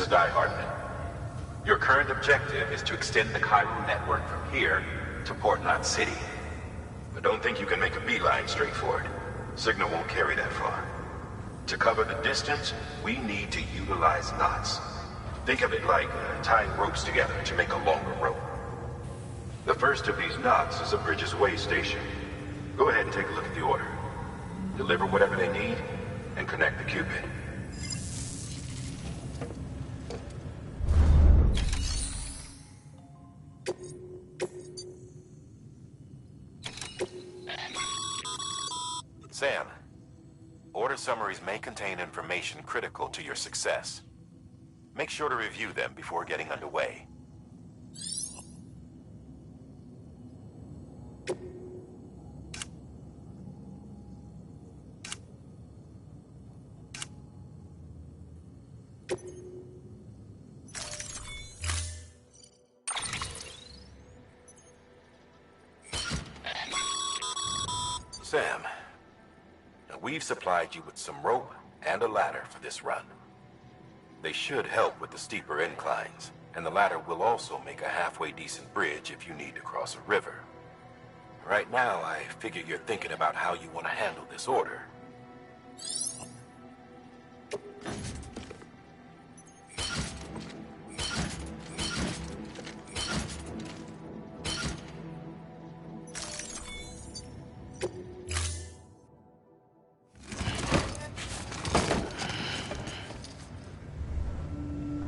is Die Hardman. Your current objective is to extend the Chiral network from here to Port Knot City. But don't think you can make a beeline straight for it. Signal won't carry that far. To cover the distance, we need to utilize knots. Think of it like tying ropes together to make a longer rope. The first of these knots is a Bridges Way station. Go ahead and take a look at the order. Deliver whatever they need, and connect the Cupid. Sam, order summaries may contain information critical to your success. Make sure to review them before getting underway. Sam, we've supplied you with some rope and a ladder for this run. They should help with the steeper inclines, and the ladder will also make a halfway decent bridge if you need to cross a river. Right now, I figure you're thinking about how you want to handle this order.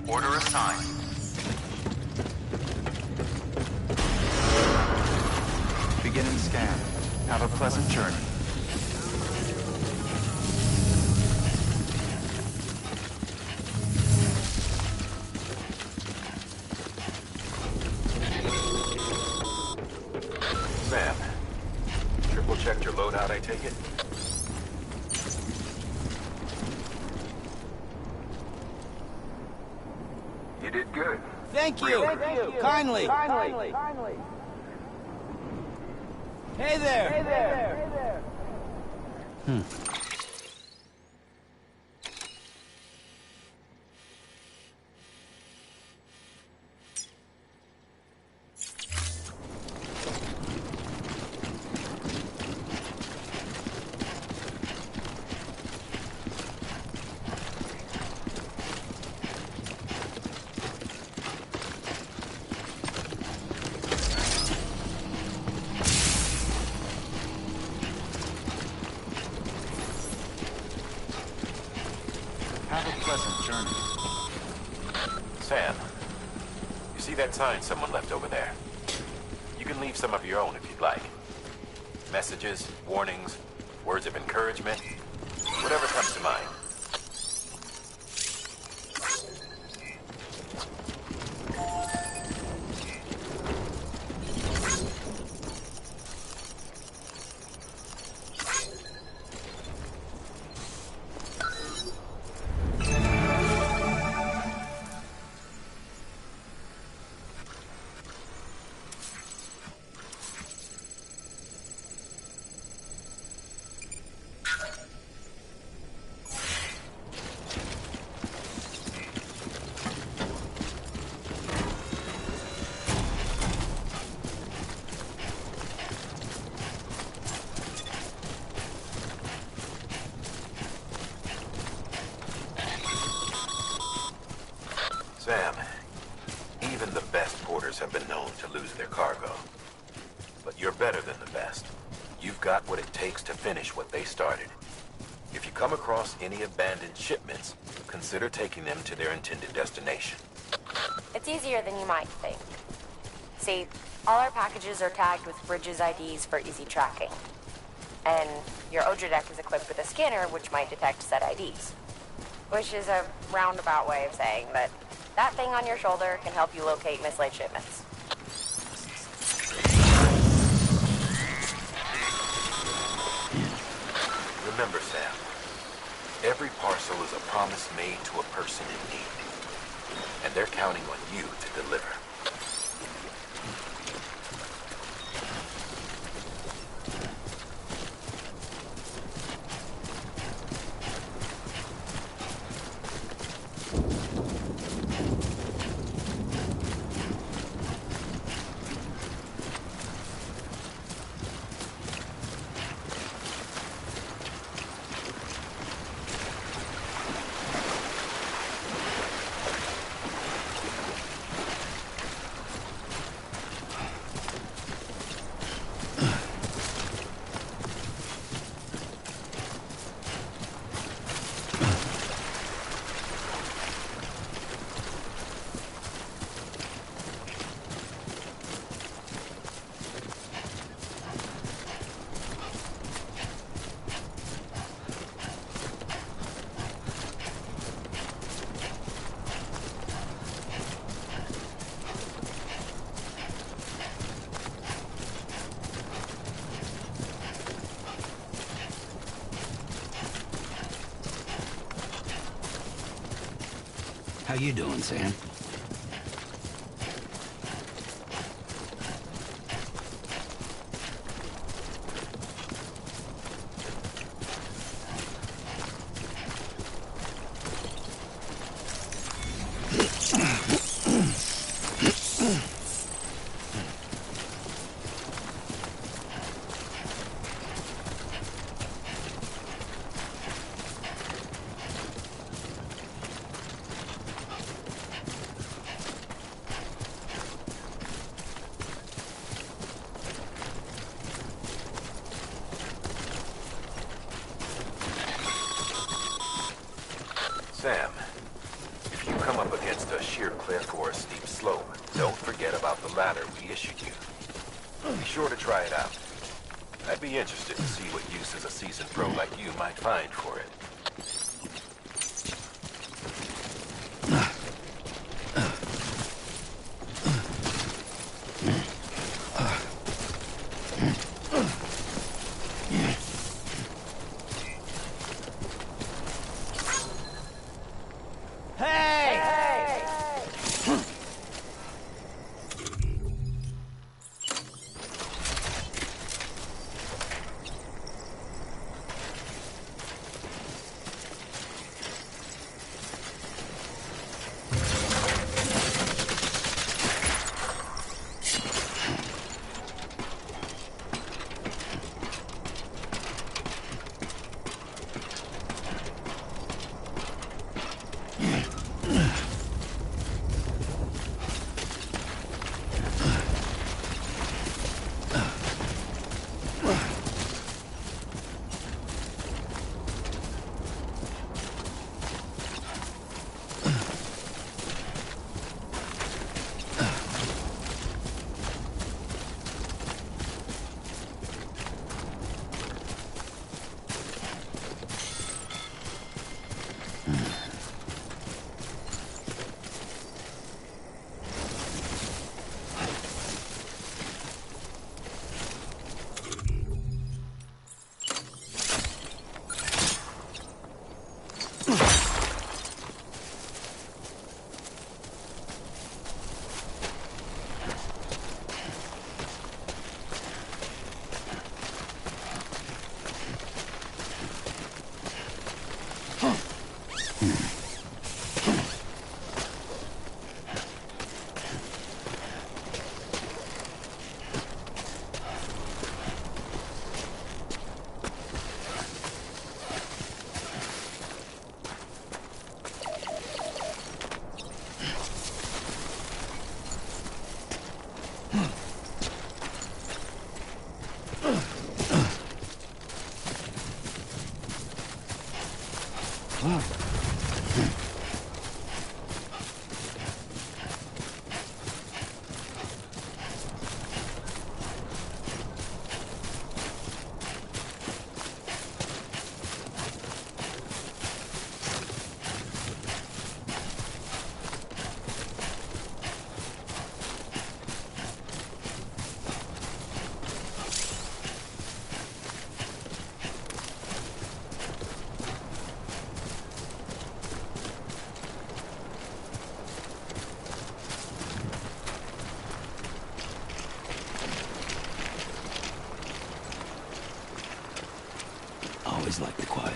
Order assigned. Beginning scan. Have a pleasant journey. Sam, triple checked your loadout, I take it? You did good. Thank you. Kindly. Hey there. Have a pleasant journey. Sam, you see that sign someone left over there? You can leave some of your own if you'd like. Messages, warnings, words of encouragement, whatever comes to mind. Sam, even the best porters have been known to lose their cargo. But you're better than the best. You've got what it takes to finish what they started. If you come across any abandoned shipments, consider taking them to their intended destination. It's easier than you might think. See, all our packages are tagged with Bridges IDs for easy tracking. And your Odra deck is equipped with a scanner which might detect said IDs. Which is a roundabout way of saying that that thing on your shoulder can help you locate mislaid shipments. Remember, Sam, every parcel is a promise made to a person in need. And they're counting on you to deliver. you doing, Sam? Sam, if you come up against a sheer cliff or a steep slope, don't forget about the ladder we issued you. Be sure to try it out. I'd be interested to see what uses a seasoned pro like you might find for it. Always like the quiet.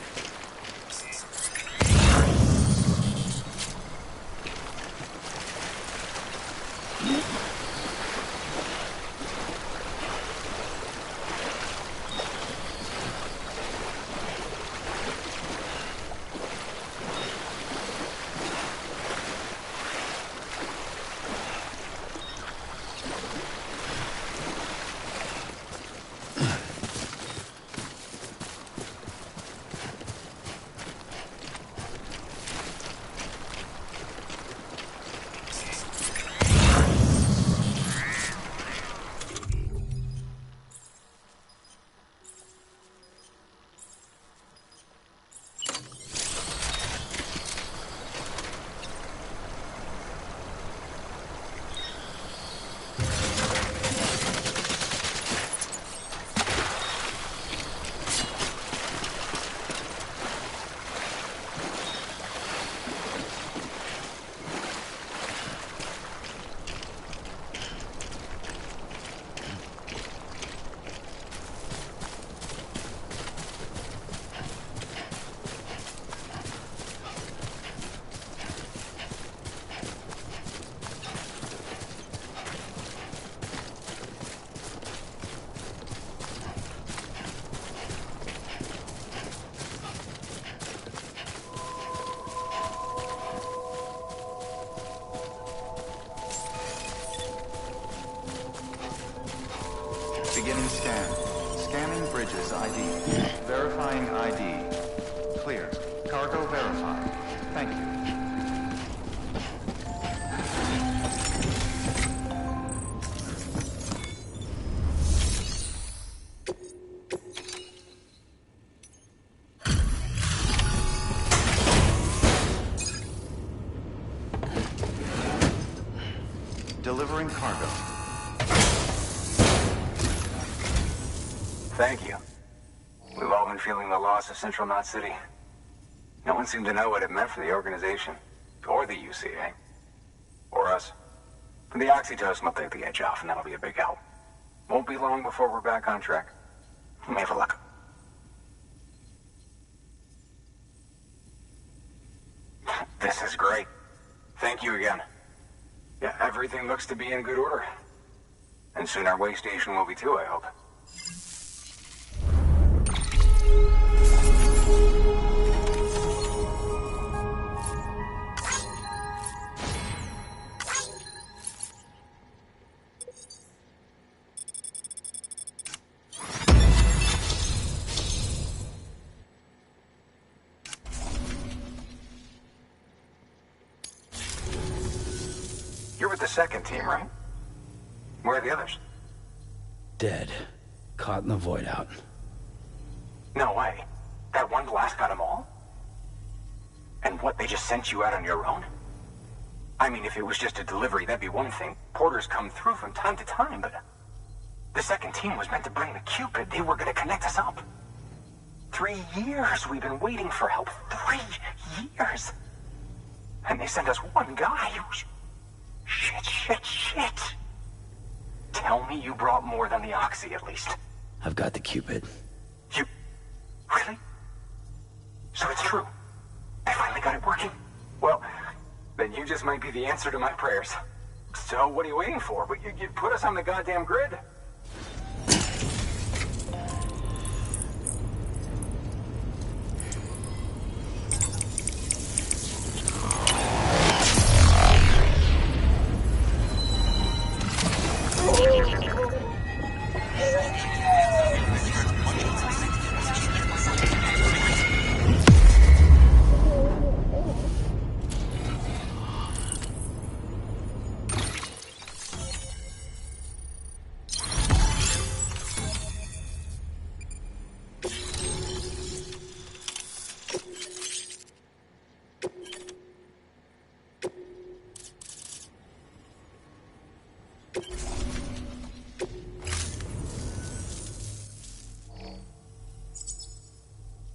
Beginning scan. Scanning bridges ID. Verifying ID. Clear. Cargo verified. Thank you. Delivering cargo. Thank you. We've all been feeling the loss of Central Knot City. No one seemed to know what it meant for the organization, or the UCA, or us. The oxytocin will take the edge off, and that'll be a big help. Won't be long before we're back on track. You may have a luck. This is great. Thank you again. Yeah, everything looks to be in good order. And soon our way station will be too, I hope. You're with the second team, right? Where are the others? Dead. Caught in the void out. No way. That one blast got them all? And what, they just sent you out on your own? I mean, if it was just a delivery, that'd be one thing. Porters come through from time to time, but... The second team was meant to bring the Cupid. They were gonna connect us up. 3 years we've been waiting for help. 3 years! And they sent us one guy who's... Shit. Tell me you brought more than the Oxy, at least. I've got the Cupid. You... Really? So it's true. I finally got it working. Well, then you just might be the answer to my prayers. So what are you waiting for? But you put us on the goddamn grid.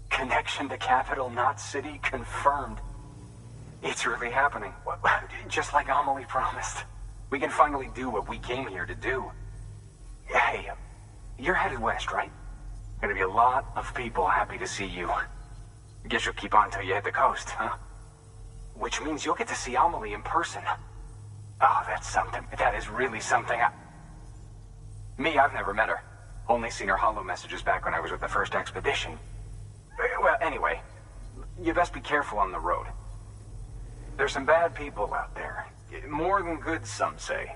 Connection to Capital Knot City confirmed. It's really happening. Just like Amelie promised. We can finally do what we came here to do. Hey, you're headed west, right? Gonna be a lot of people happy to see you. Guess you'll keep on till you hit the coast, huh? Which means you'll get to see Amelie in person. Oh, that's something. That is really something. Me, I've never met her. Only seen her holo messages back when I was with the first expedition. Well, anyway, you best be careful on the road. There's some bad people out there. More than good, some say.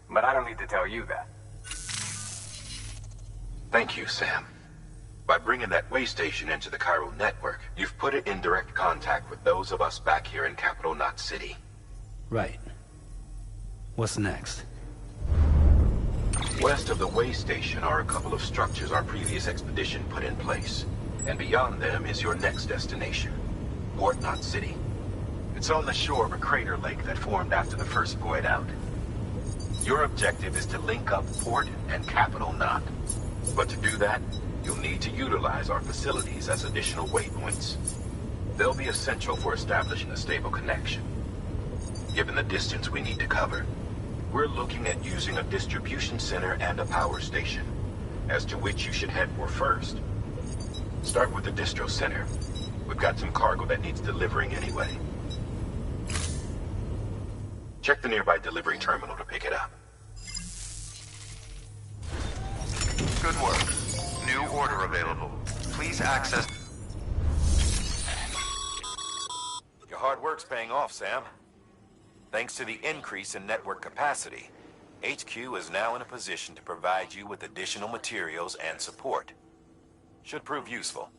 But I don't need to tell you that. Thank you, Sam. By bringing that way station into the Cairo network, you've put it in direct contact with those of us back here in Capital Knot City. Right. What's next? West of the way station are a couple of structures our previous expedition put in place. And beyond them is your next destination, Port Knot City. It's on the shore of a crater lake that formed after the first void out. Your objective is to link up Port and Capital Knot. But to do that, you'll need to utilize our facilities as additional waypoints. They'll be essential for establishing a stable connection. Given the distance we need to cover, we're looking at using a distribution center and a power station, as to which you should head for first. Start with the distro center. We've got some cargo that needs delivering anyway. Check the nearby delivery terminal to pick it up. Good work. New order available. Please access... Your hard work's paying off, Sam. Thanks to the increase in network capacity, HQ is now in a position to provide you with additional materials and support. Should prove useful.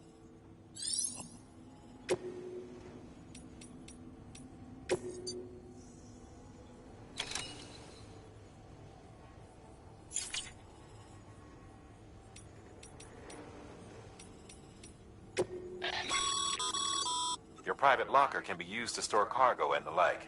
Your private locker can be used to store cargo and the like.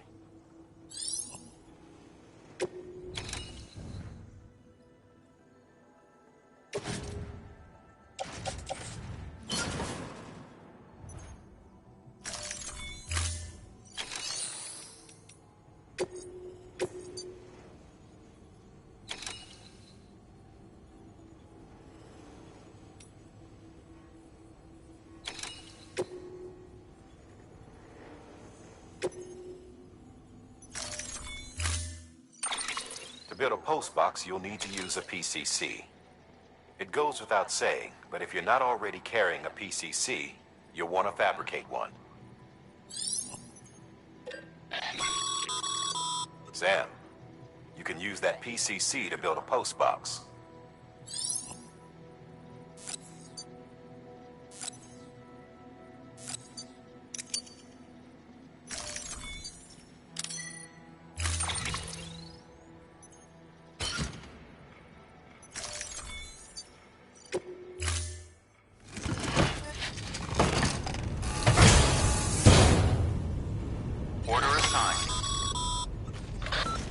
To build a post box, you'll need to use a PCC. It goes without saying, but if you're not already carrying a PCC, you'll want to fabricate one. Sam, you can use that PCC to build a post box.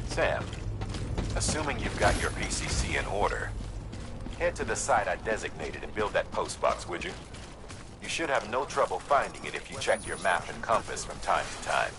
Sam, assuming you've got your PCC in order, head to the site I designated and build that post box, would you? You should have no trouble finding it if you check your map and compass from time to time.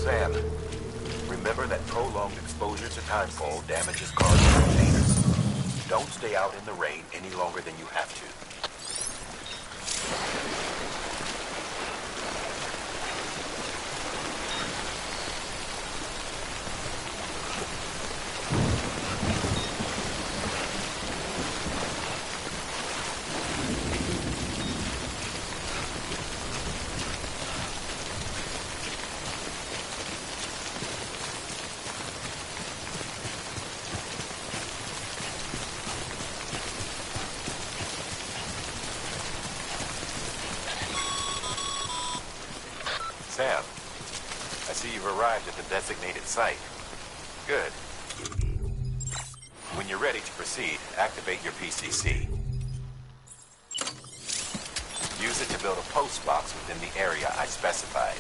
Sam, remember that prolonged exposure to timefall damages cargo containers. Don't stay out in the rain any longer than you have to. Sam, I see you've arrived at the designated site. Good. When you're ready to proceed, activate your PCC. Use it to build a post box within the area I specified.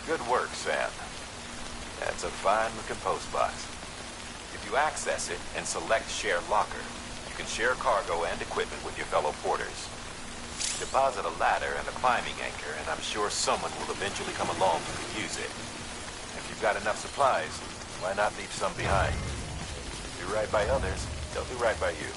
Good work, Sam. That's a fine-looking post box. If you access it and select Share Locker, you can share cargo and equipment with your fellow porters. Deposit a ladder and a climbing anchor, and I'm sure someone will eventually come along who can use it. If you've got enough supplies, why not leave some behind? Do right by others, they'll do right by you.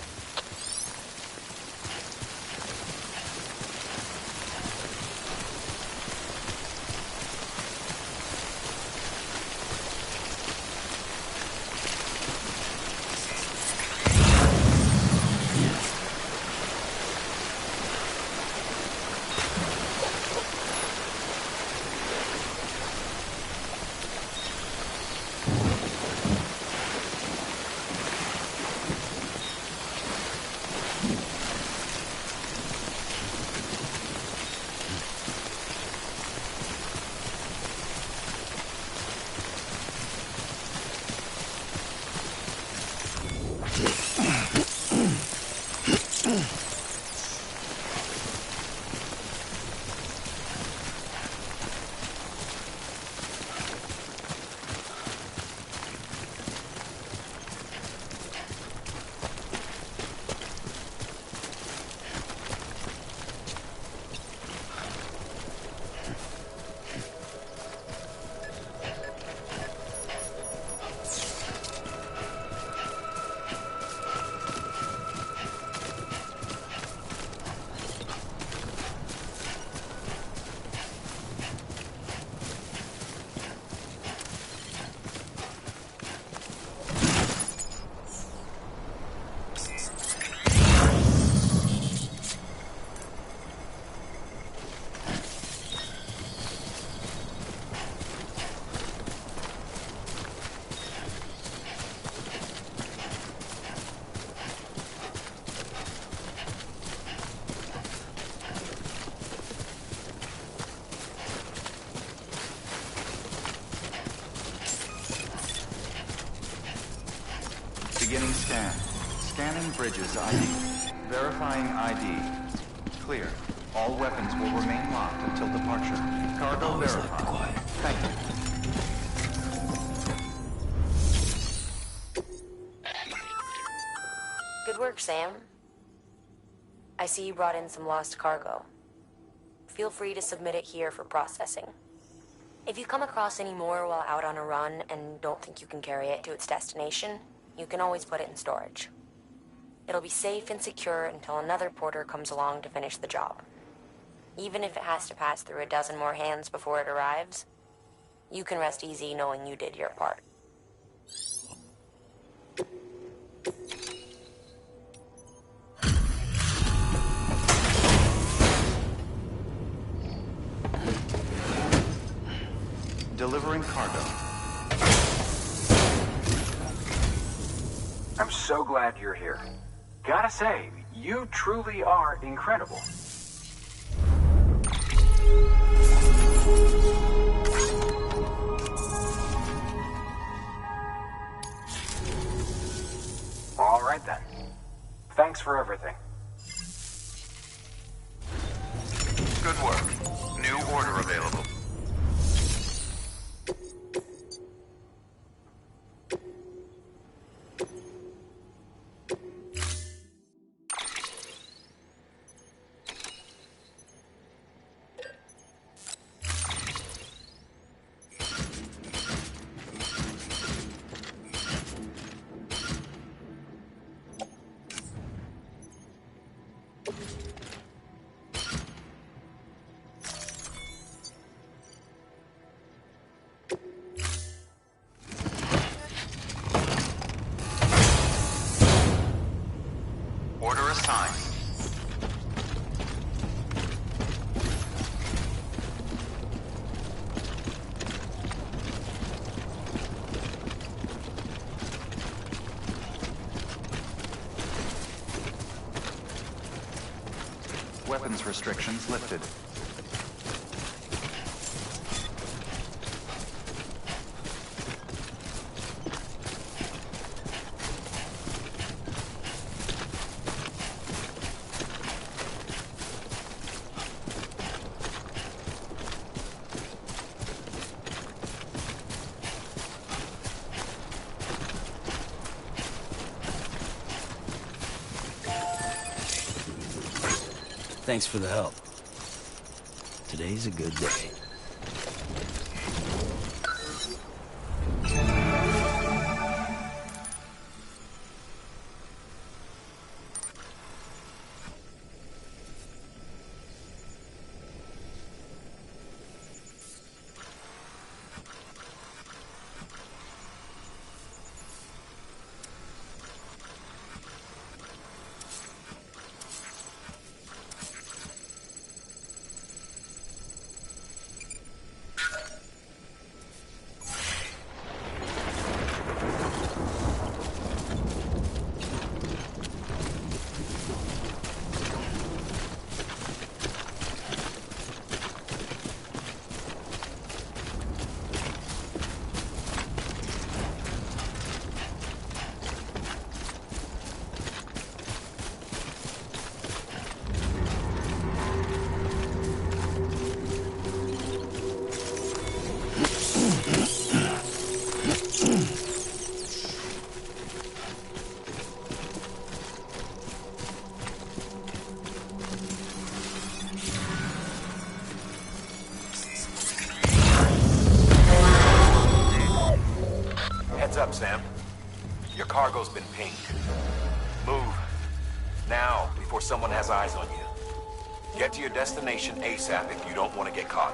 Scanning bridges ID. Verifying ID. Clear. All weapons will remain locked until departure. Cargo Always like verified. the quiet. Thank you. Good work, Sam. I see you brought in some lost cargo. Feel free to submit it here for processing. If you come across any more while out on a run and don't think you can carry it to its destination, you can always put it in storage. It'll be safe and secure until another porter comes along to finish the job. Even if it has to pass through a dozen more hands before it arrives, you can rest easy knowing you did your part. Delivering cargo. I'm so glad you're here. Gotta say, you truly are incredible. All right then. Thanks for everything. Good work. New order available. Order assigned. Weapons restrictions lifted. Thanks for the help. Today's a good day. Heads up, Sam. Your cargo's been pinged. Move. Now, before someone has eyes on you. Get to your destination ASAP if you don't want to get caught.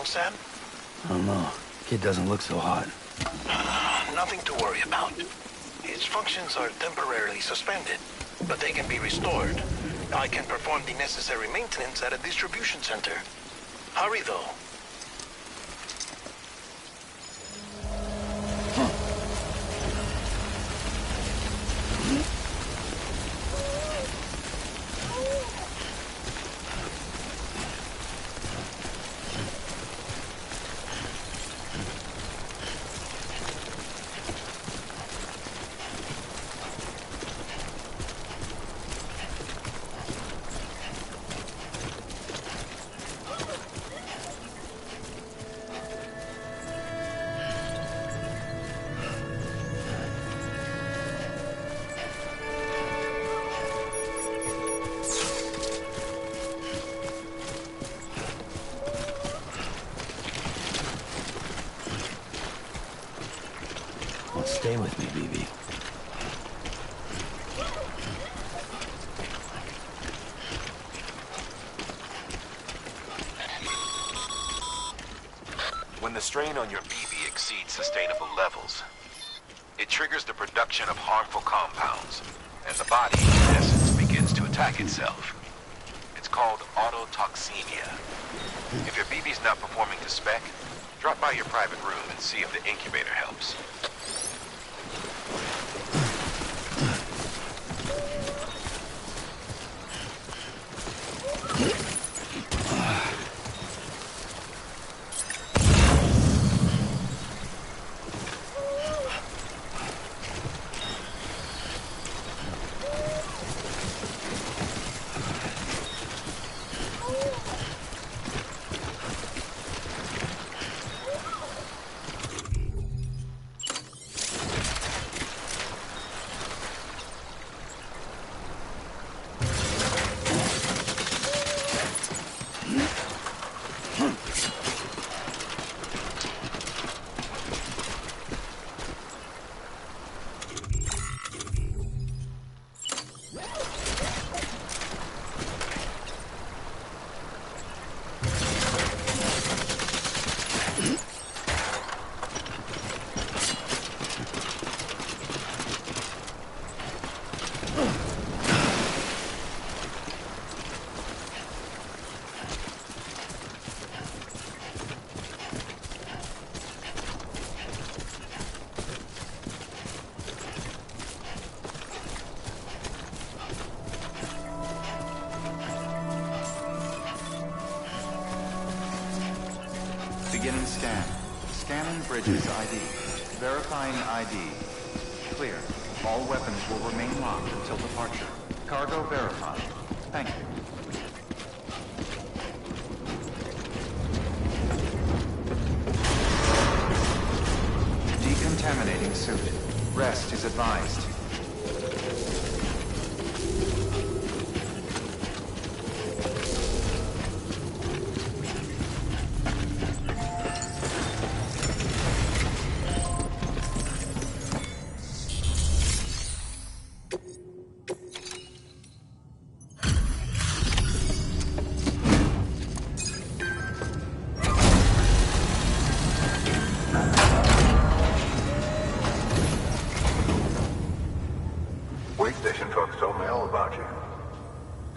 Sam? I don't know. Kid doesn't look so hot. Nothing to worry about. His functions are temporarily suspended, but they can be restored. I can perform the necessary maintenance at a distribution center. Hurry, though. Stay with me, BB. When the strain on your BB exceeds sustainable levels, it triggers the production of harmful compounds, and the body, in essence, begins to attack itself. It's called autotoxemia. If your BB's not performing to spec, drop by your private room and see if the incubator helps. Beginning scan. Scanning bridges ID. Verifying ID. Clear. All weapons will remain locked until departure. Cargo verified. Thank you. Decontaminating suit. Rest is advised.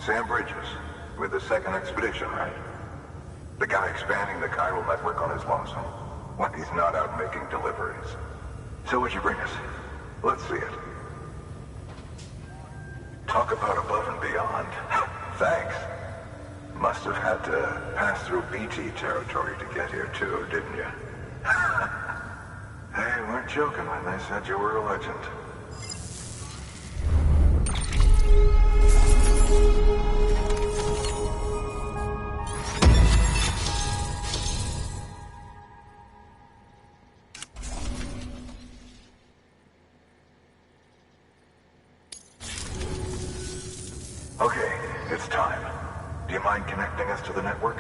Sam Bridges, with the second expedition, right? The guy expanding the chiral network on his lonesome. When he's not out making deliveries. So what'd you bring us? Let's see it. Talk about above and beyond. Thanks. Must have had to pass through BT territory to get here too, didn't you? They weren't joking when they said you were a legend. Okay, it's time. Do you mind connecting us to the network?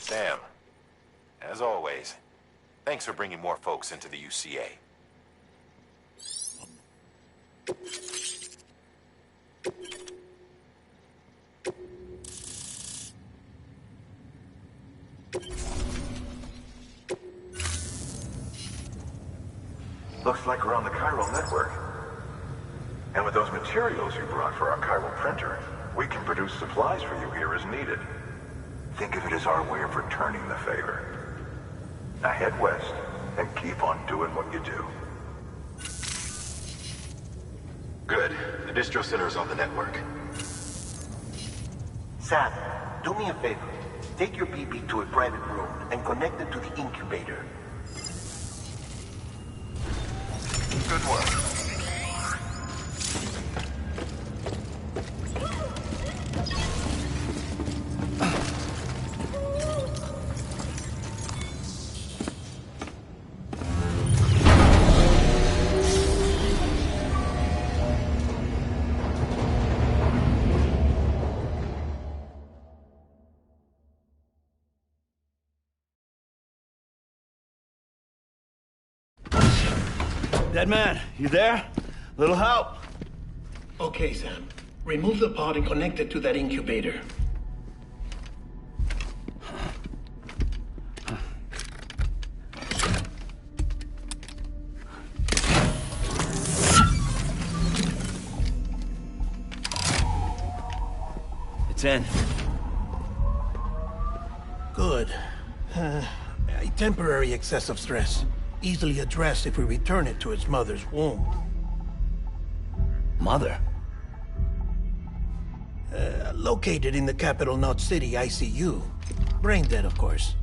Sam, as always, thanks for bringing more folks into the UCA. Looks like we're on the chiral network. And with those materials you brought for our chiral printer, we can produce supplies for you here as needed. Think of it as our way of returning the favor. Now head west and keep on doing what you do. Good. The distro center is on the network. Sam, do me a favor. Take your BB to a private room and connect it to the incubator. Good work. Dead man, you there? Little help? Okay, Sam. Remove the pod and connect it to that incubator. It's in. Good. A temporary excessive stress. Easily addressed if we return it to its mother's womb. Mother? Located in the capital Knot City ICU. Brain dead, of course.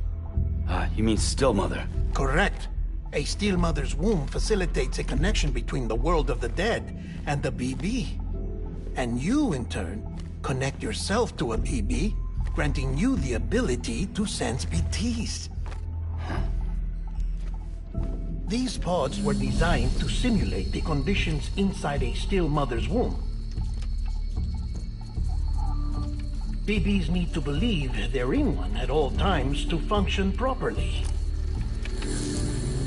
You mean still mother? Correct. A still mother's womb facilitates a connection between the world of the dead and the BB. And you, in turn, connect yourself to a BB, granting you the ability to sense BTs. These pods were designed to simulate the conditions inside a still mother's womb. BBs need to believe they're in one at all times to function properly.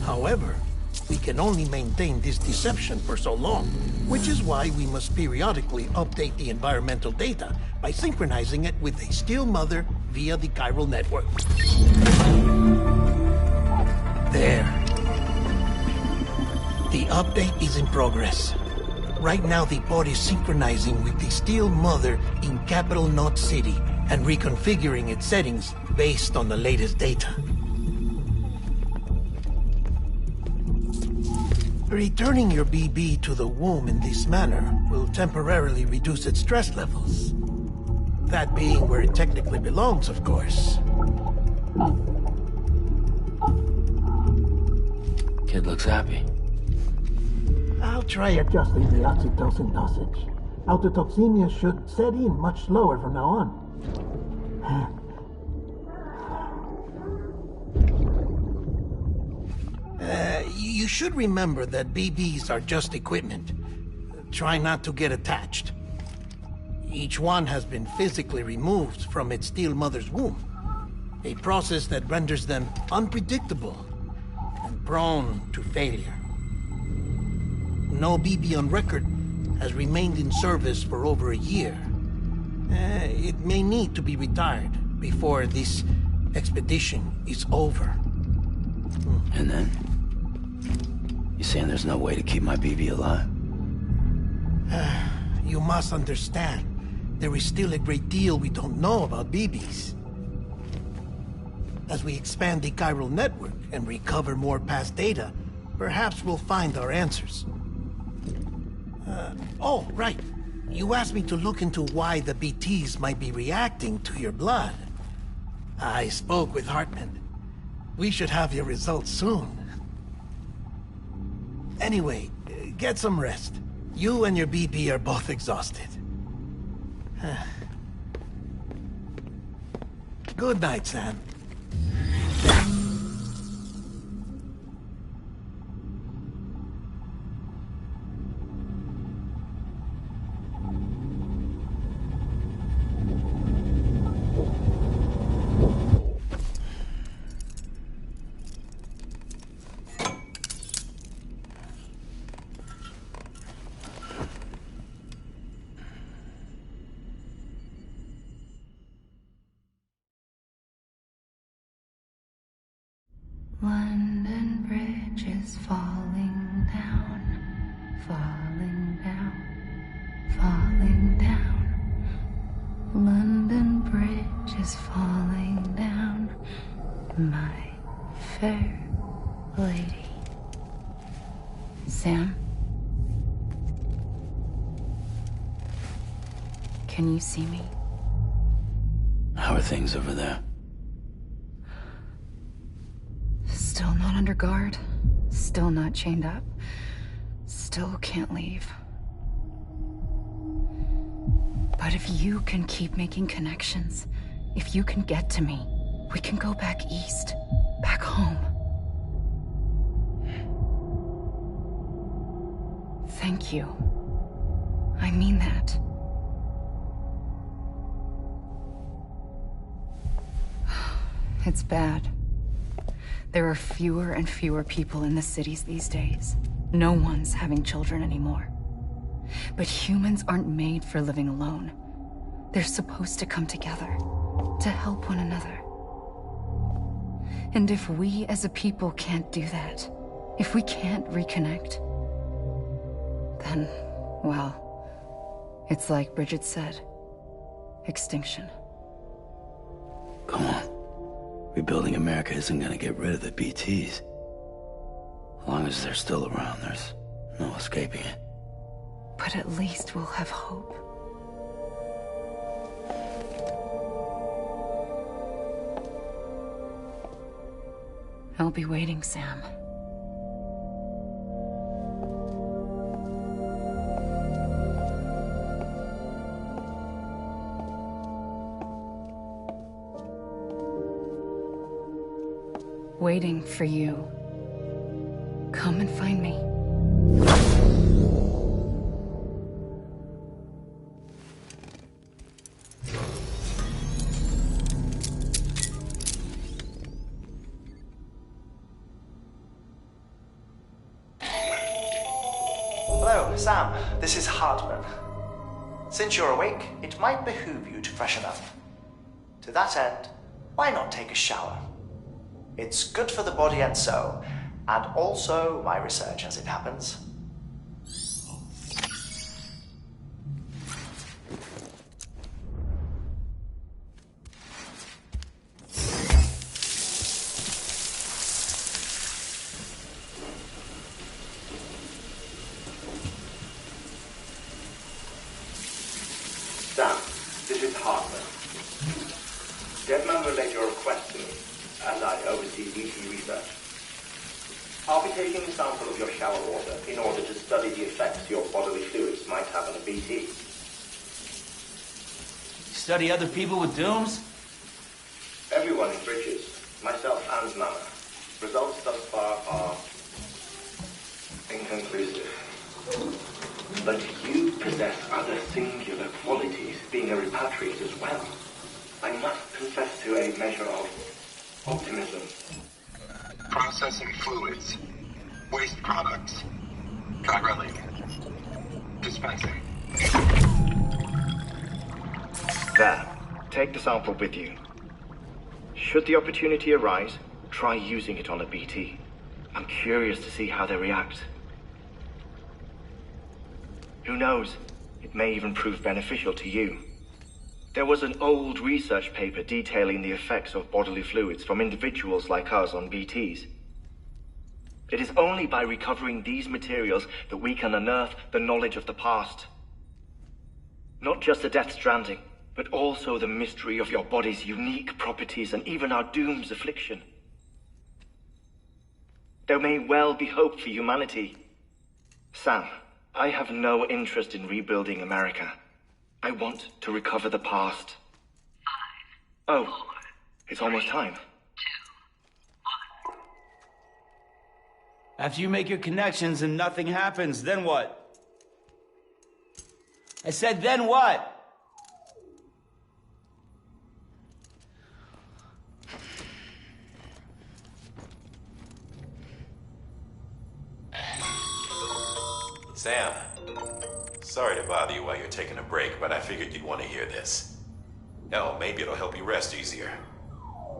However, We can only maintain this deception for so long, which is why we must periodically update the environmental data by synchronizing it with a still mother via the chiral network. There. The update is in progress. Right now, the pod is synchronizing with the Steel Mother in Capital Knot City and reconfiguring its settings based on the latest data. Returning your BB to the womb in this manner will temporarily reduce its stress levels. That being where it technically belongs, of course. Kid looks happy. I'll try adjusting the oxytocin dosage. Autotoxemia should set in much slower from now on. You should remember that BBs are just equipment. Try not to get attached. Each one has been physically removed from its steel mother's womb. A process that renders them unpredictable and prone to failure. No BB on record has remained in service for over a year. It may need to be retired before this expedition is over. And then? You saying there's no way to keep my BB alive? You must understand, there is still a great deal we don't know about BBs. As we expand the chiral network and recover more past data, perhaps we'll find our answers. Oh, right. You asked me to look into why the BTs might be reacting to your blood. I spoke with Hartman. We should have your results soon. Anyway, get some rest. You and your BB are both exhausted. Good night, Sam. London Bridge is falling down, falling down, falling down. London Bridge is falling down, my fair lady. Sam? Can you see me? How are things over there? Still not under guard, still not chained up, still can't leave. But if you can keep making connections, if you can get to me, we can go back east, back home. Thank you. I mean that. It's bad. There are fewer and fewer people in the cities these days. No one's having children anymore. But humans aren't made for living alone. They're supposed to come together, to help one another. And if we as a people can't do that, if we can't reconnect, then, well, it's like Bridget said, extinction. Come on. Rebuilding America isn't gonna get rid of the BTs. As long as they're still around, there's no escaping it. But at least we'll have hope. I'll be waiting, Sam. Waiting for you. Come and find me. So, Sam, this is Hardman. Since you're awake, it might behoove you to freshen up. To that end, why not take a shower? It's good for the body and soul, and also my research as it happens. Sam, this is Harper. Deadman relayed your request to me, and I oversee BT research. I'll be taking a sample of your shower water in order to study the effects your bodily fluids might have on a BT. Study other people with dooms? Everyone in Bridges, myself and Mama. Results thus far are inconclusive. But you possess other singular qualities, being a repatriate as well. I must confess to a measure of optimism. Processing fluids. Waste products. Dry dispensing. There. Take the sample with you. Should the opportunity arise, try using it on a BT. I'm curious to see how they react. Who knows? It may even prove beneficial to you. There was an old research paper detailing the effects of bodily fluids from individuals like us on BTs. It is only by recovering these materials that we can unearth the knowledge of the past. Not just the Death Stranding, but also the mystery of your body's unique properties and even our doom's affliction. There may well be hope for humanity. Sam, I have no interest in rebuilding America. I want to recover the past. 5, 4, it's almost time. 2, 1. After you make your connections and nothing happens, then what? I said, then what? Sam, sorry to bother you while you're taking a break, but I figured you'd want to hear this. Hell, maybe it'll help you rest easier.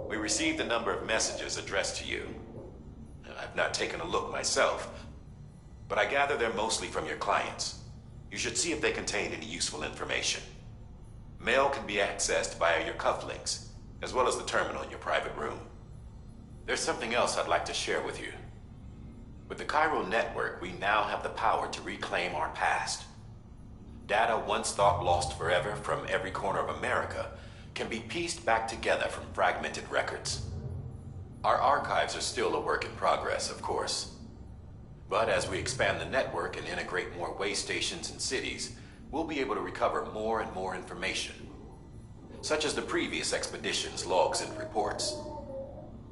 We received a number of messages addressed to you. I've not taken a look myself, but I gather they're mostly from your clients. You should see if they contain any useful information. Mail can be accessed via your cufflinks, as well as the terminal in your private room. There's something else I'd like to share with you. With the Cairo network, we now have the power to reclaim our past. Data once thought lost forever from every corner of America can be pieced back together from fragmented records. Our archives are still a work in progress, of course. But as we expand the network and integrate more way stations and cities, we'll be able to recover more and more information, such as the previous expedition's logs and reports.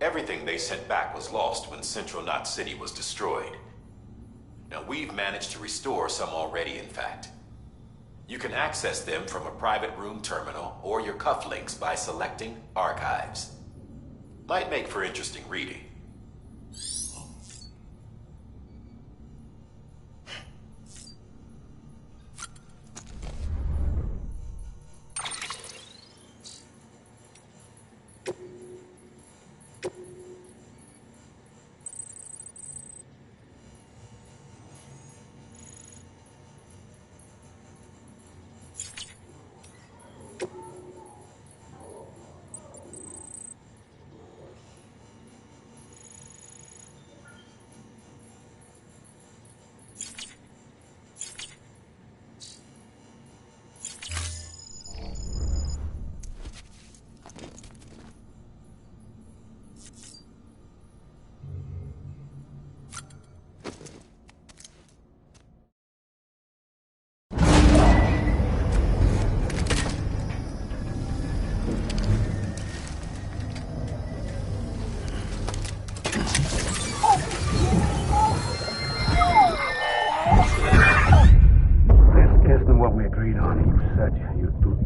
Everything they sent back was lost when Central Knot City was destroyed. Now, we've managed to restore some already, in fact. You can access them from a private room terminal or your cufflinks by selecting Archives. Might make for interesting reading.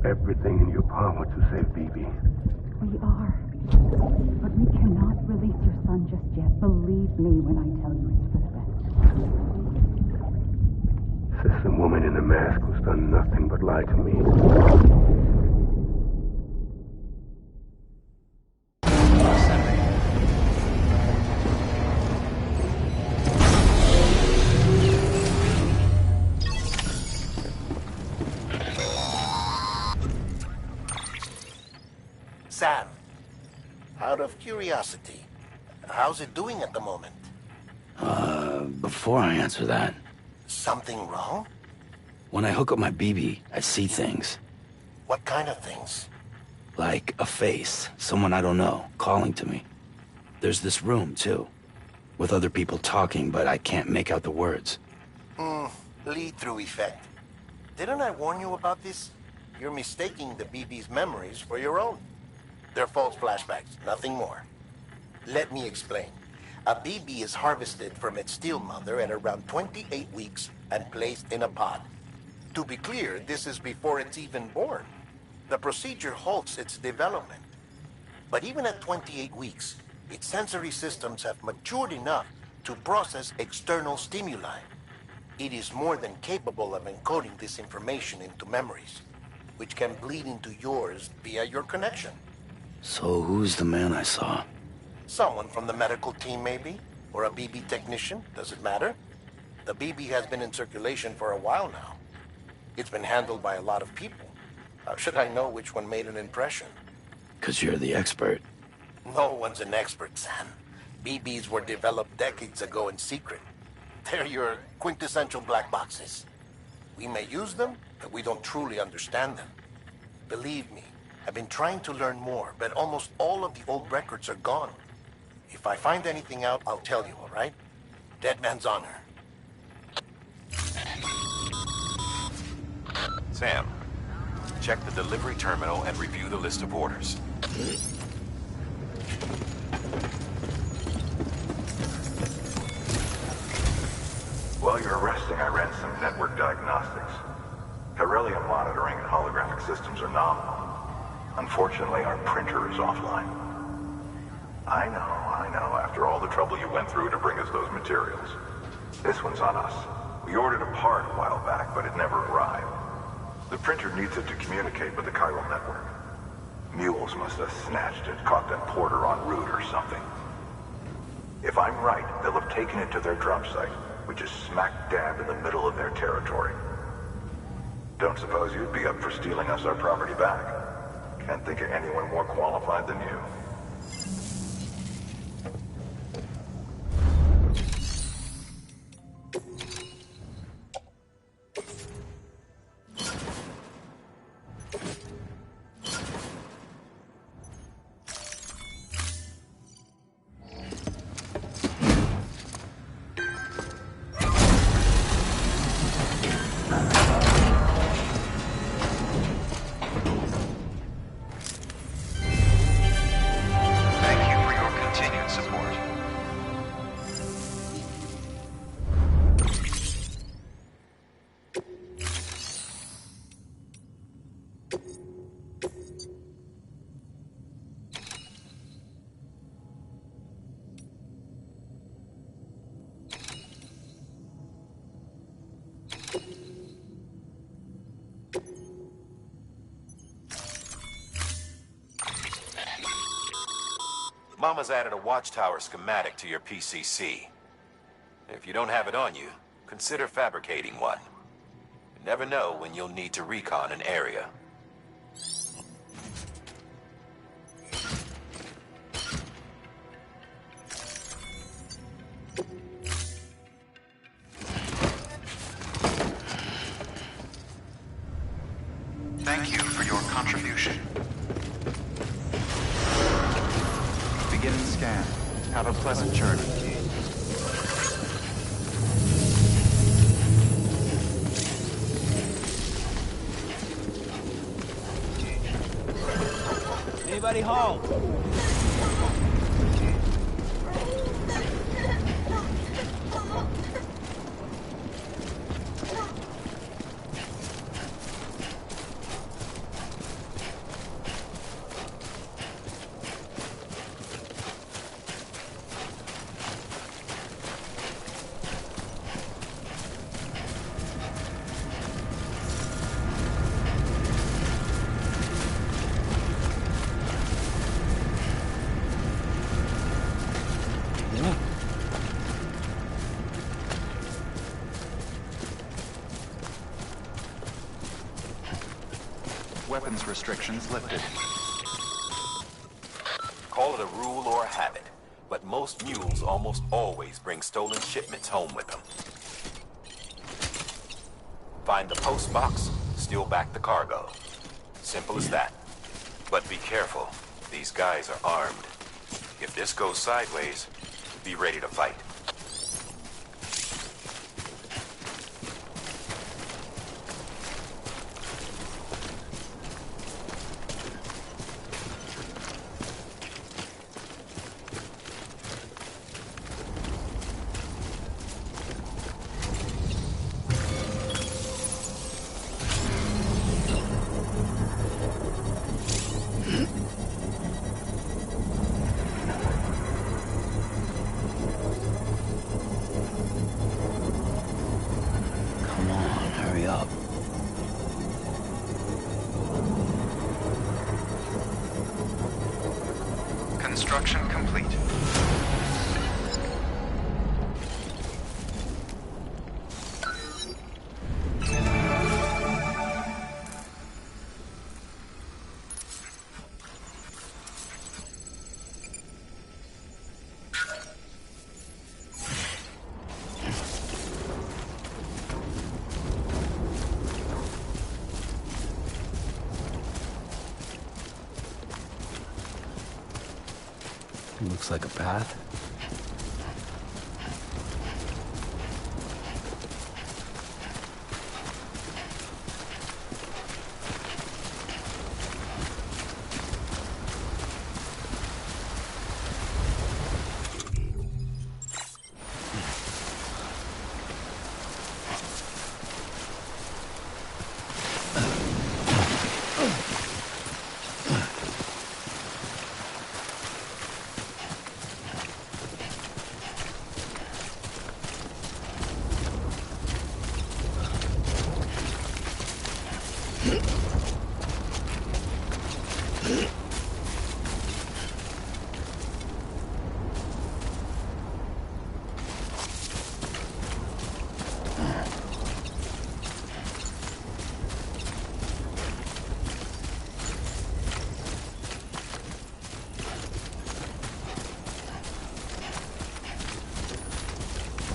Everything in your power to save BB. We are. But we cannot release your son just yet. Believe me when I tell you it's for the The woman in the mask who's done nothing but lie to me. Sam, out of curiosity, how's it doing at the moment? Before I answer that, Something wrong? when I hook up my BB, I see things. What kind of things? Like a face, someone I don't know, calling to me. There's this room, too, with other people talking, but I can't make out the words. Lead-through effect. Didn't I warn you about this? You're mistaking the BB's memories for your own. They're false flashbacks, nothing more. Let me explain. A BB is harvested from its steel mother at around 28 weeks and placed in a pod. To be clear, this is before it's even born. The procedure halts its development. But even at 28 weeks, its sensory systems have matured enough to process external stimuli. It is more than capable of encoding this information into memories, which can bleed into yours via your connection. So who's the man I saw? Someone from the medical team, maybe? Or a BB technician? Does it matter? The BB has been in circulation for a while now. It's been handled by a lot of people. How should I know which one made an impression? 'Cause you're the expert. No one's an expert, Sam. BBs were developed decades ago in secret. They're your quintessential black boxes. We may use them, but we don't truly understand them. Believe me, I've been trying to learn more, but almost all of the old records are gone. If I find anything out, I'll tell you, all right? Dead man's honor. Sam, check the delivery terminal and review the list of orders. While you're resting, I ran some network diagnostics. Beryllium monitoring and holographic systems are nominal. Unfortunately, our printer is offline. I know. After all the trouble you went through to bring us those materials. This one's on us. We ordered a part a while back, but it never arrived. The printer needs it to communicate with the chiral network. Mules must have snatched it, caught that porter en route or something. If I'm right, they'll have taken it to their drop site, which is smack dab in the middle of their territory. Don't suppose you'd be up for stealing us our property back? Can't think of anyone more qualified than you. Mama's added a watchtower schematic to your PCC. If you don't have it on you, consider fabricating one. You never know when you'll need to recon an area. Thank you for your contribution. Beginning scan. Have a pleasant journey. Anybody home? Weapons restrictions lifted. Call it a rule or a habit, but most mules almost always bring stolen shipments home with them. Find the post box, steal back the cargo. Simple as that. But be careful. These guys are armed. If this goes sideways, be ready to fight. Construction complete. Looks like a path.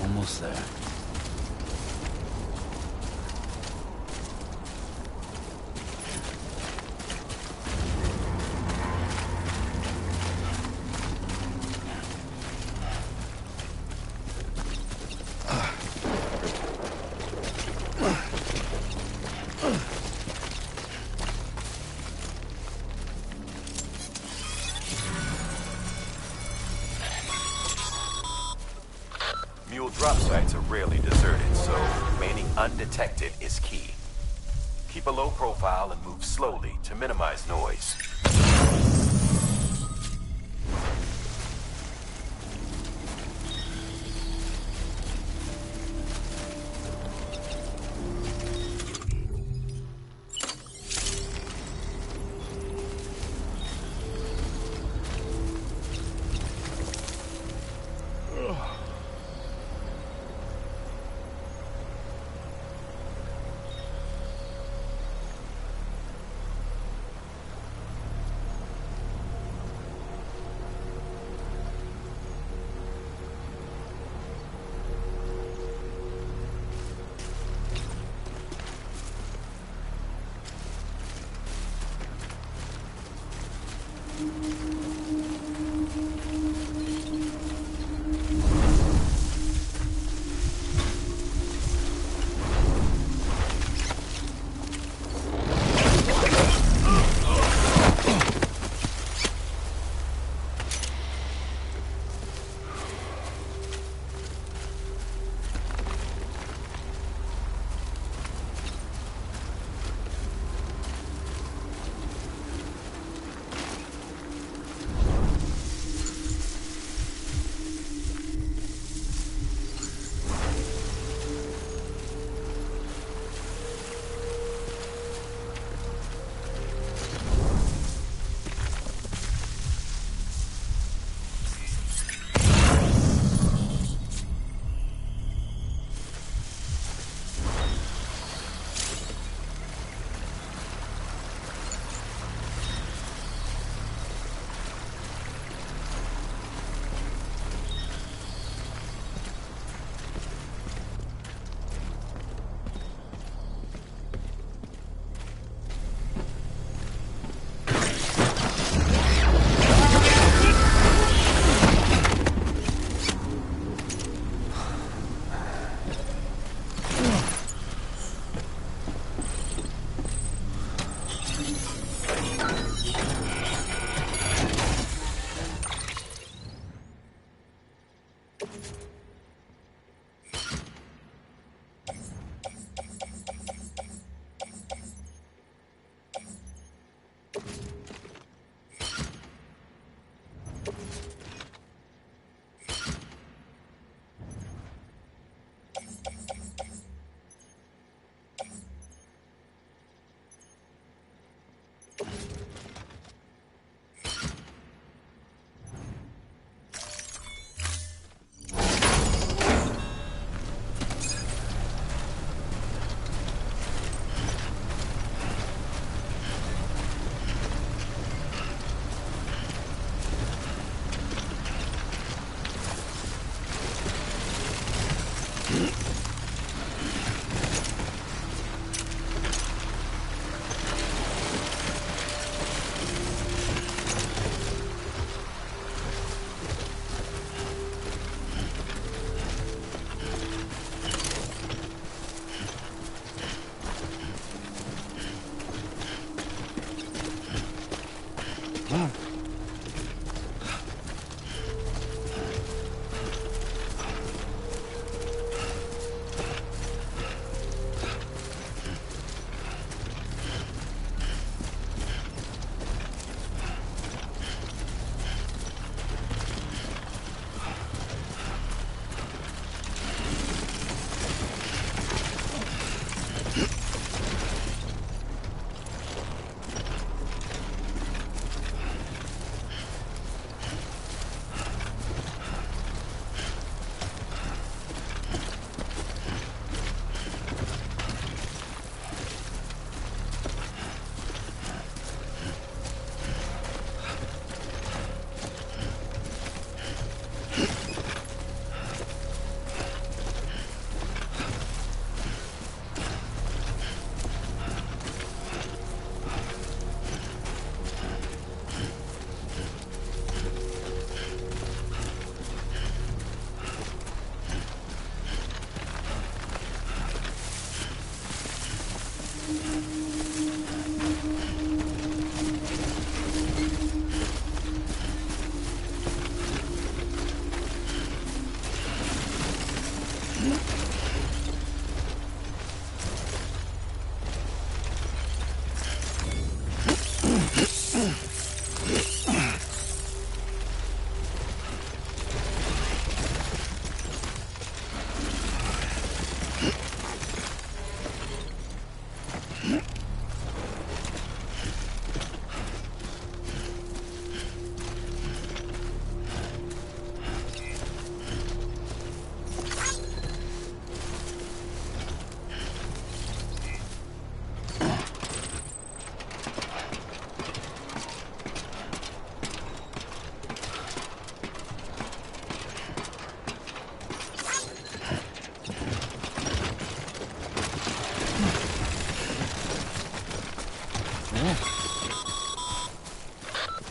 Almost there. Mule drop sites are rarely deserted, so remaining undetected is key. Keep a low profile and move slowly to minimize noise.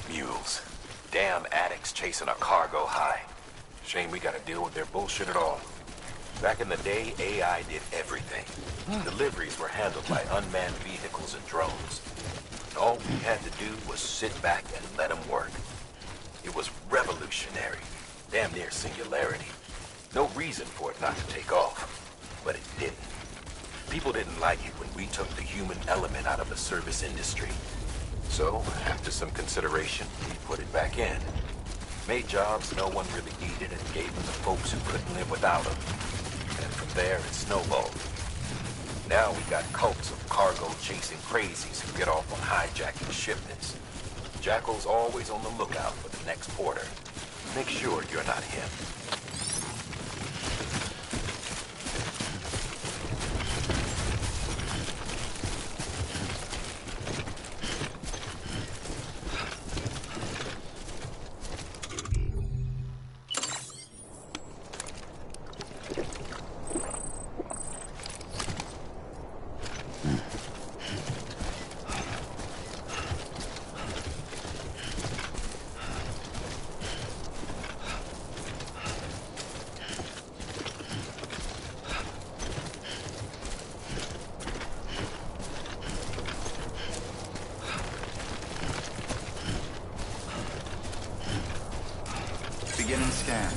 Mules. Damn addicts chasing a cargo high. Shame we gotta deal with their bullshit at all. Back in the day, AI did everything. Deliveries were handled by unmanned vehicles and drones. And all we had to do was sit back and let them work. It was revolutionary. Damn near singularity. No reason for it not to take off. But it didn't. People didn't like it when we took the human element out of the service industry. So, after some consideration, we put it back in. Made jobs no one really needed and gave them to folks who couldn't live without them. And from there, it snowballed. Now we got cults of cargo-chasing crazies who get off on hijacking shipments. Jackal's always on the lookout for the next porter. Make sure you're not him. Beginning scan.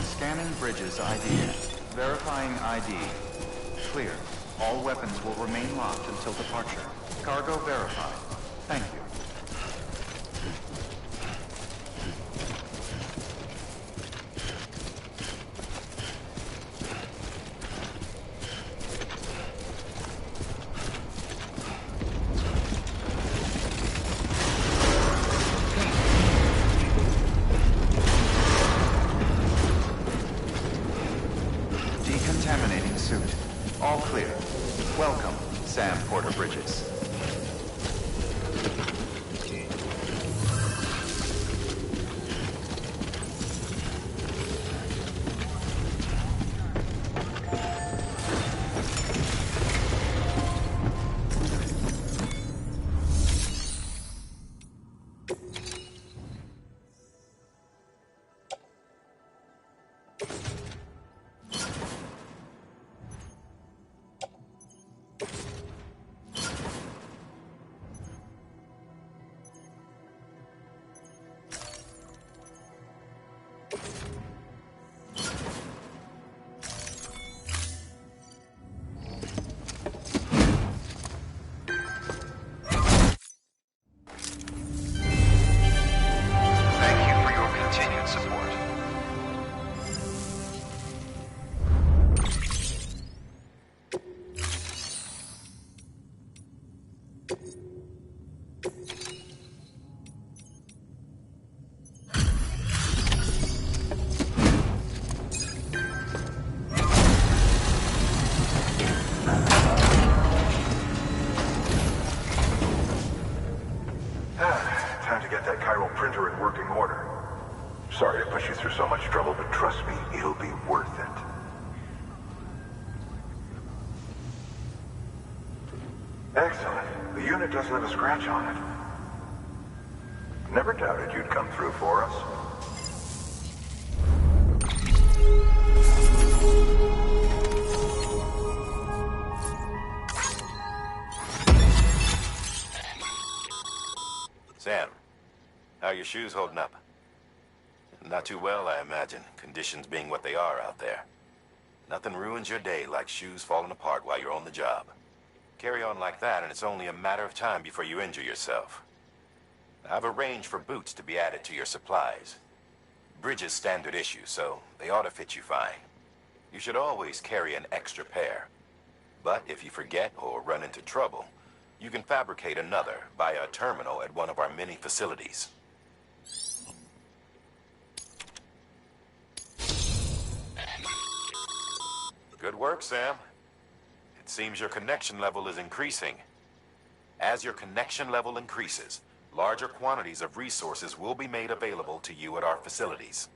Scanning bridges ID. Verifying ID. Clear. All weapons will remain locked until departure. Cargo verified. Thank you. Decontaminating suit. All clear. Welcome, Sam Porter Bridges. Time to get that chiral printer in working order. Sorry to push you through so much trouble, but trust me, it'll be worth it. Excellent. The unit doesn't have a scratch on it. Never doubted you'd come through for us. Sam, how are your shoes holding up? Not too well, I imagine, conditions being what they are out there. Nothing ruins your day like shoes falling apart while you're on the job. Carry on like that, and it's only a matter of time before you injure yourself. I've arranged for boots to be added to your supplies. Bridges standard issue, so they ought to fit you fine. You should always carry an extra pair. But if you forget or run into trouble, you can fabricate another via a terminal at one of our many facilities. Good work, Sam. It seems your connection level is increasing. As your connection level increases, larger quantities of resources will be made available to you at our facilities.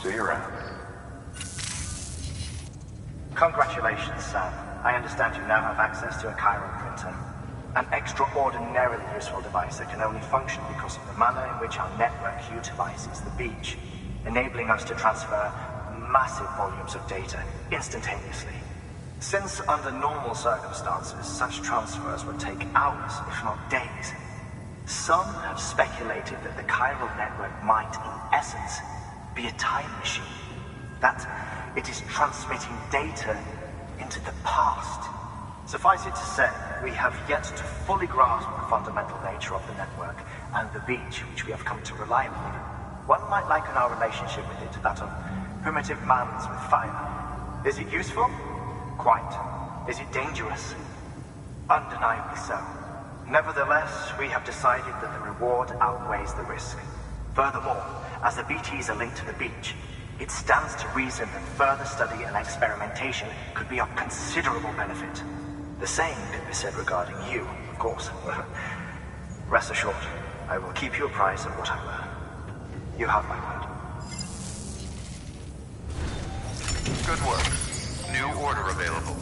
See you around. Congratulations, Sam. I understand you now have access to a chiral printer. An extraordinarily useful device that can only function because of the manner in which our network utilizes the beach, enabling us to transfer massive volumes of data instantaneously. Since under normal circumstances, such transfers would take hours, if not days, some have speculated that the chiral network might, in essence, be a time machine. That it is transmitting data into the past. Suffice it to say, we have yet to fully grasp the fundamental nature of the network and the beach which we have come to rely upon. One might liken our relationship with it to that of primitive mans with fire. Is it useful? Quite. Is it dangerous? Undeniably so. Nevertheless, we have decided that the reward outweighs the risk. Furthermore, as the BTs are linked to the beach, it stands to reason that further study and experimentation could be of considerable benefit. The same can be said regarding you, of course. Rest assured, I will keep you apprised of what I learn. You have my word. Good work. New order available.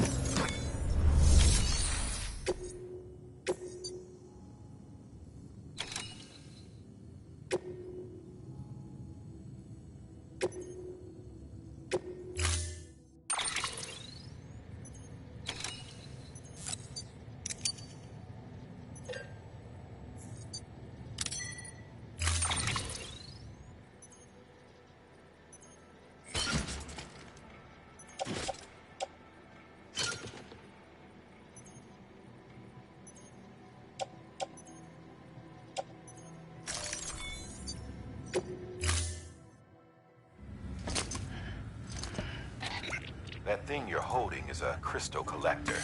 That thing you're holding is a crystal collector.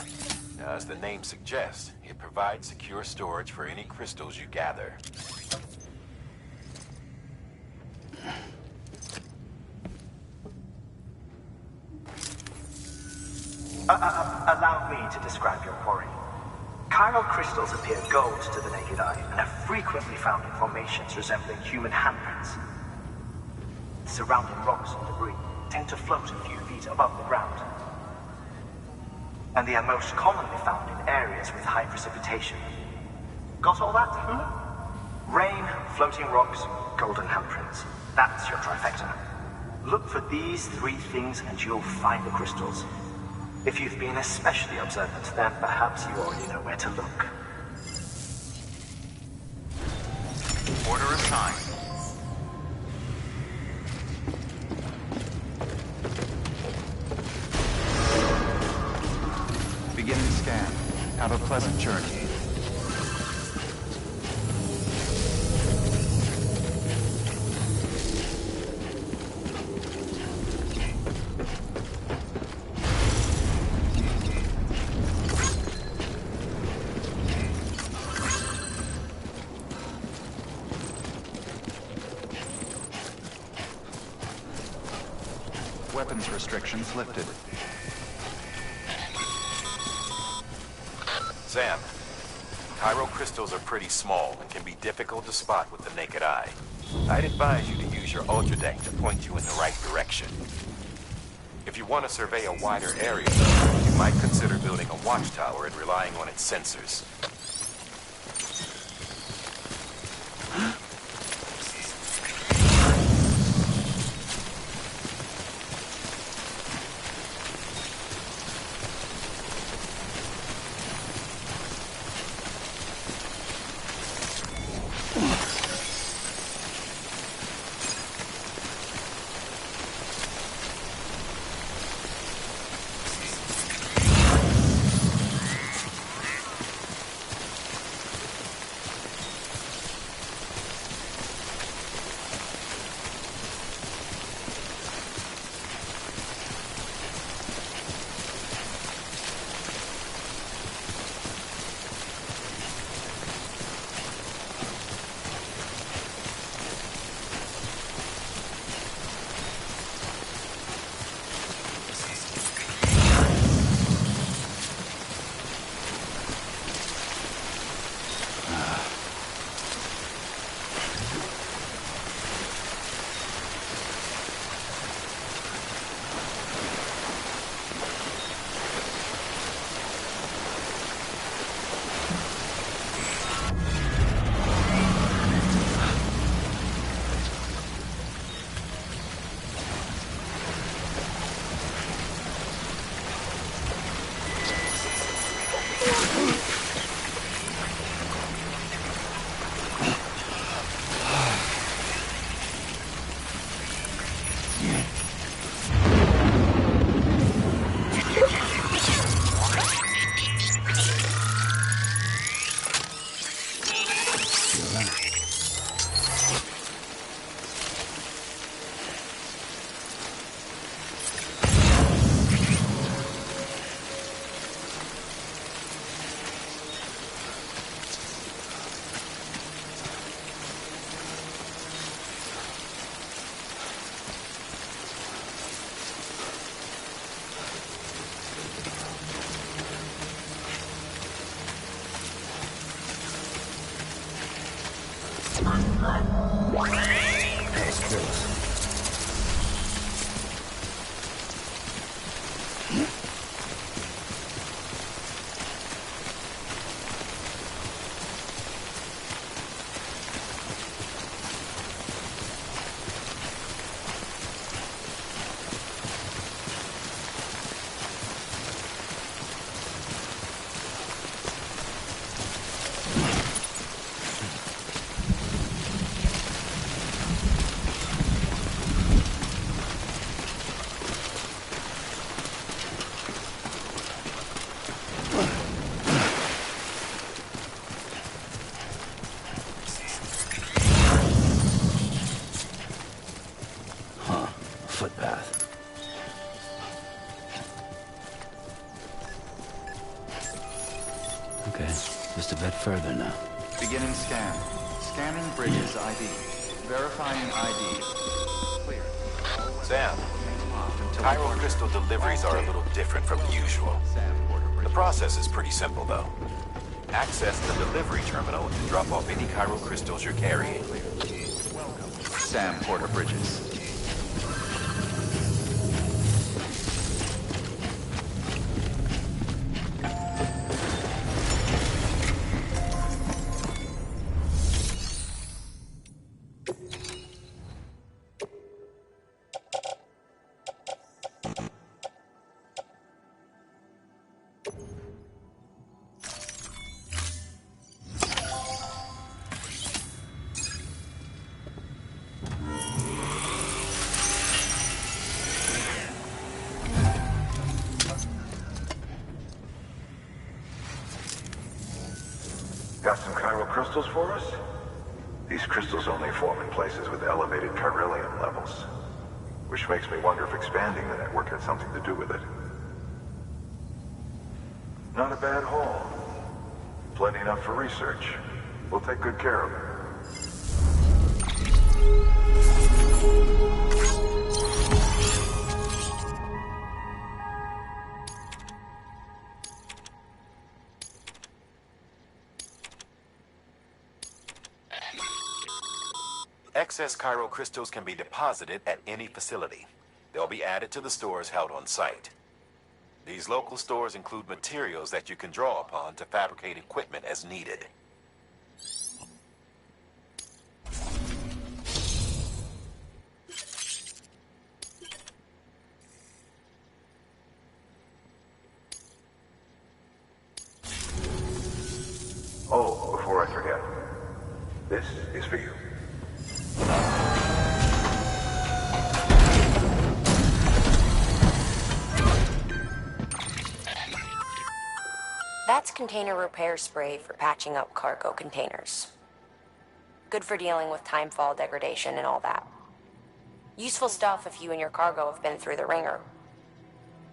Now, as the name suggests, it provides secure storage for any crystals you gather. Allow me to describe your quarry. Chiral crystals appear gold to the naked eye and are frequently found in formations resembling human handprints. Surrounding rocks and debris tend to float a few feet above the ground. And they are most commonly found in areas with high precipitation. Got all that? Rain, floating rocks, golden handprints. That's your trifecta. Look for these three things and you'll find the crystals. If you've been especially observant, then perhaps you already know where to look. Order assigned. Beginning scan. Have a pleasant journey. Weapons restrictions lifted. Sam, Cairo crystals are pretty small and can be difficult to spot with the naked eye. I'd advise you to use your ultra deck to point you in the right direction. If you want to survey a wider area, you might consider building a watchtower and relying on its sensors. Footpath. Okay, just a bit further now. Beginning scan. Scanning bridges ID. Verifying ID. Clear. Sam, Cairo crystal deliveries are a little different from usual. The process is pretty simple, though. Access the delivery terminal to drop off any Cairo crystals you're carrying. Sam Porter Bridges. Got some chiral crystals for us? These crystals only form in places with elevated chiralium levels, which makes me wonder if expanding the network had something to do with it. Not a bad haul. Plenty enough for research. We'll take good care of it. Excess chiral crystals can be deposited at any facility. They'll be added to the stores held on site. These local stores include materials that you can draw upon to fabricate equipment as needed. Oh, before I forget, this is for you. That's container repair spray for patching up cargo containers. Good for dealing with timefall degradation and all that. Useful stuff if you and your cargo have been through the ringer.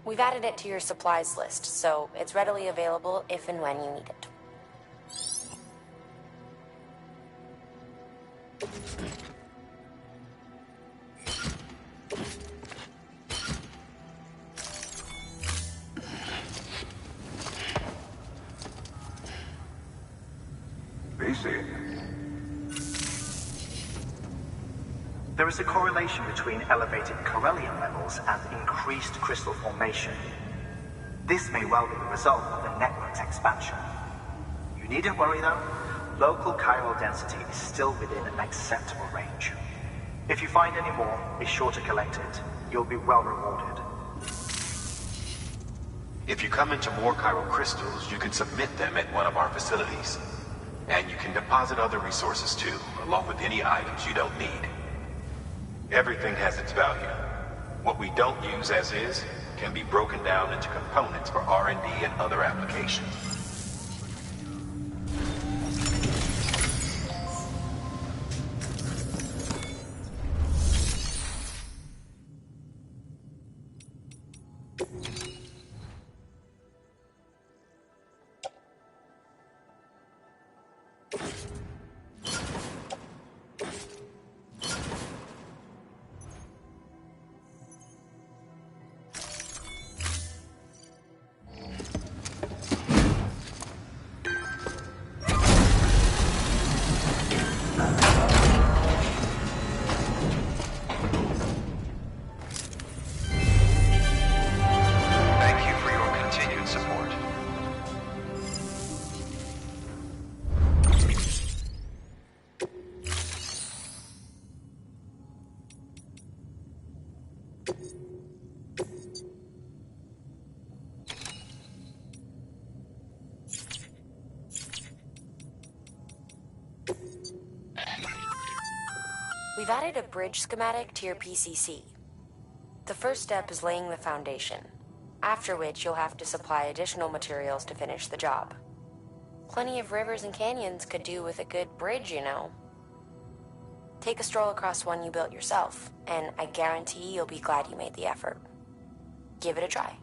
We've added it to your supplies list, so it's readily available if and when you need it. There is a correlation between elevated chiralium levels and increased crystal formation. This may well be the result of the network's expansion. You needn't worry though. Local chiral density is still within an acceptable range. If you find any more, be sure to collect it. You'll be well rewarded. If you come into more chiral crystals, you can submit them at one of our facilities. And you can deposit other resources too, along with any items you don't need. Everything has its value. What we don't use as is can be broken down into components for R&D and other applications. We've added a bridge schematic to your PCC. The first step is laying the foundation, after which you'll have to supply additional materials to finish the job. Plenty of rivers and canyons could do with a good bridge, you know. Take a stroll across one you built yourself, and I guarantee you'll be glad you made the effort. Give it a try.